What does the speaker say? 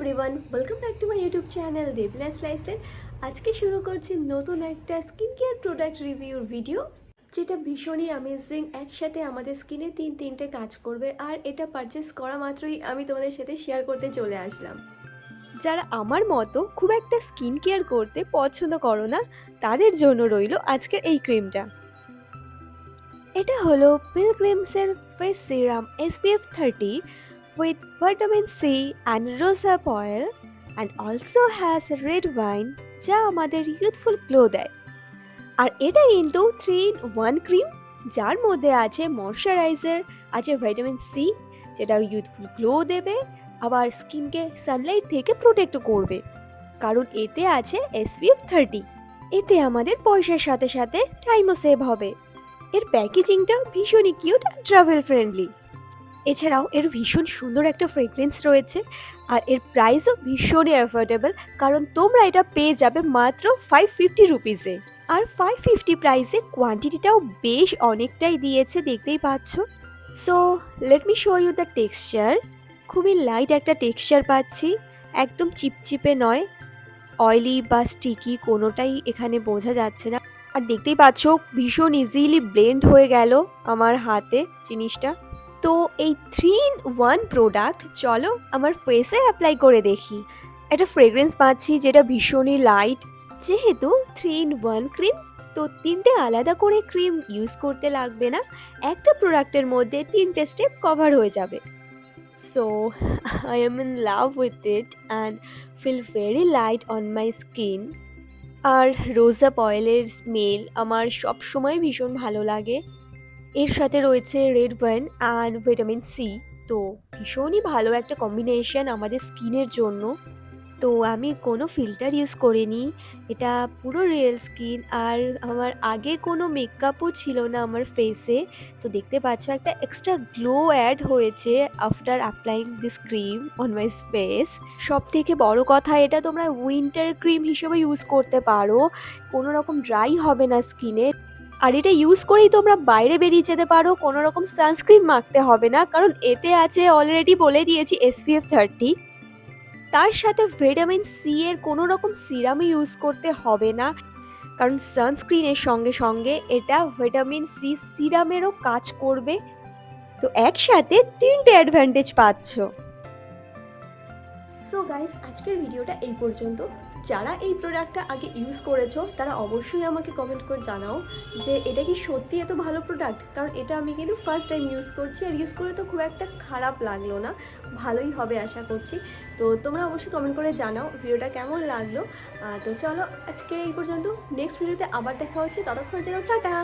Everyone, welcome back to my YouTube channel Debla's lifestyle. আজকে শুরু করছি নতুন একটা স্কিন কেয়ার প্রোডাক্ট রিভিউর ভিডিও, যেটা ভীষণই অ্যামেজিং। একসাথে আমাদের স্কিনে তিনটে কাজ করবে, আর এটা পারচেস করা মাত্রই আমি তোমাদের সাথে শেয়ার করতে চলে আসলাম। যারা আমার মতো খুব একটা স্কিন কেয়ার করতে পছন্দ করো না, তাদের জন্য রইল আজকের এই ক্রিমটা। এটা হলো পিলগ্রিমসের face serum SPF 30 with vitamin C and rosehip oil and also has red wine, যা আমাদের ইউথফুল গ্লো দেয়। আর এটা কিন্তু 3-in-1 ক্রিম, যার মধ্যে আছে ময়শ্চারাইজার, আছে ভিটামিন সি যেটা ইউথফুল গ্লো দেবে, আবার স্কিনকে সানলাইট থেকে প্রোটেক্ট করবে, কারণ এতে আছে SPF 30। এতে আমাদের পয়সার সাথে সাথে টাইমও সেভ হবে। এর প্যাকেজিংটা ভীষণই কিউট আর ট্রাভেল ফ্রেন্ডলি। এছাড়াও এর ভীষণ সুন্দর একটা ফ্রেগরেন্স রয়েছে, আর এর প্রাইসও ভীষণই অ্যাফোর্ডেবল, কারণ তোমরা এটা পেয়ে যাবে মাত্র 550 রুপিসে। আর 550 প্রাইসে কোয়ান্টিটিটাও বেশ অনেকটাই দিয়েছে, দেখতেই পাচ্ছ। So let me show you the texture. খুবই লাইট একটা টেক্সচার পাচ্ছি, একদম চিপচিপে নয়, অয়েলি বা স্টিকি কোনোটাই এখানে বোঝা যাচ্ছে না। আর দেখতেই পাচ্ছ ভীষণ ইজিলি ব্লেন্ড হয়ে গেল আমার হাতে জিনিসটা। তো এই 3-in-1 প্রোডাক্ট চলো আমার ফেসে অ্যাপ্লাই করে দেখি। একটা ফ্রেগরেন্স পাচ্ছি যেটা ভীষণই লাইট। যেহেতু 3-in-1 ক্রিম, তো তিনটে আলাদা করে ক্রিম ইউজ করতে লাগবে না, একটা প্রোডাক্টের মধ্যে তিনটে স্টেপ কভার হয়ে যাবে। So I am in love with it and feel very light on my skin. আর রোজআপ অয়েলের স্মেল আমার সব সময় ভীষণ ভালো লাগে। এর সাথে রয়েছে red wine and vitamin C, তো ভীষণই ভালো একটা কম্বিনেশন আমাদের স্কিনের জন্য। তো আমি কোনো ফিল্টার ইউজ করিনি, এটা পুরো রিয়েল স্কিন। আর আমার আগে কোনো মেকআপও ছিল না আমার ফেসে, তো দেখতে পাচ্ছ একটা এক্সট্রা গ্লো অ্যাড হয়েছে after applying this cream on my face. সব থেকে বড় কথা, এটা তোমরা উইন্টার ক্রিম হিসেবে ইউজ করতে পারো, কোনো রকম ড্রাই হবে না স্কিনে। আর এটা ইউজ করেই তোমরা বাইরে বেরিয়ে যেতে পারো, কোনো রকম সানস্ক্রিন মাখতে হবে না, কারণ এতে আছে অলরেডি বলে দিয়েছি SPF 30। তার সাথে ভিটামিন সি এর কোনো রকম সিরামই ইউজ করতে হবে না, কারণ সানস্ক্রিনের সঙ্গে সঙ্গে এটা ভিটামিন সি সিরামেরও কাজ করবে। তো একসাথে তিনটে অ্যাডভান্টেজ পাচ্ছ। সো গাইস, আজকের ভিডিওটা এই পর্যন্ত। যারা এই প্রোডাক্টটা আগে ইউজ করেছো তারা অবশ্যই আমাকে কমেন্ট করে জানাও যে এটা কি সত্যি এত ভালো প্রোডাক্ট, কারণ এটা আমি কিন্তু ফার্স্ট টাইম ইউজ করছি, আর ইউজ করে তো খুব একটা খারাপ লাগলো না, ভালোই হবে আশা করছি। তো তোমরা অবশ্যই কমেন্ট করে জানাও ভিডিওটা কেমন লাগলো। তো চলো আজকে এই পর্যন্ত, নেক্সট ভিডিওতে আবার দেখা হচ্ছে, ততক্ষণ যেন টাটা।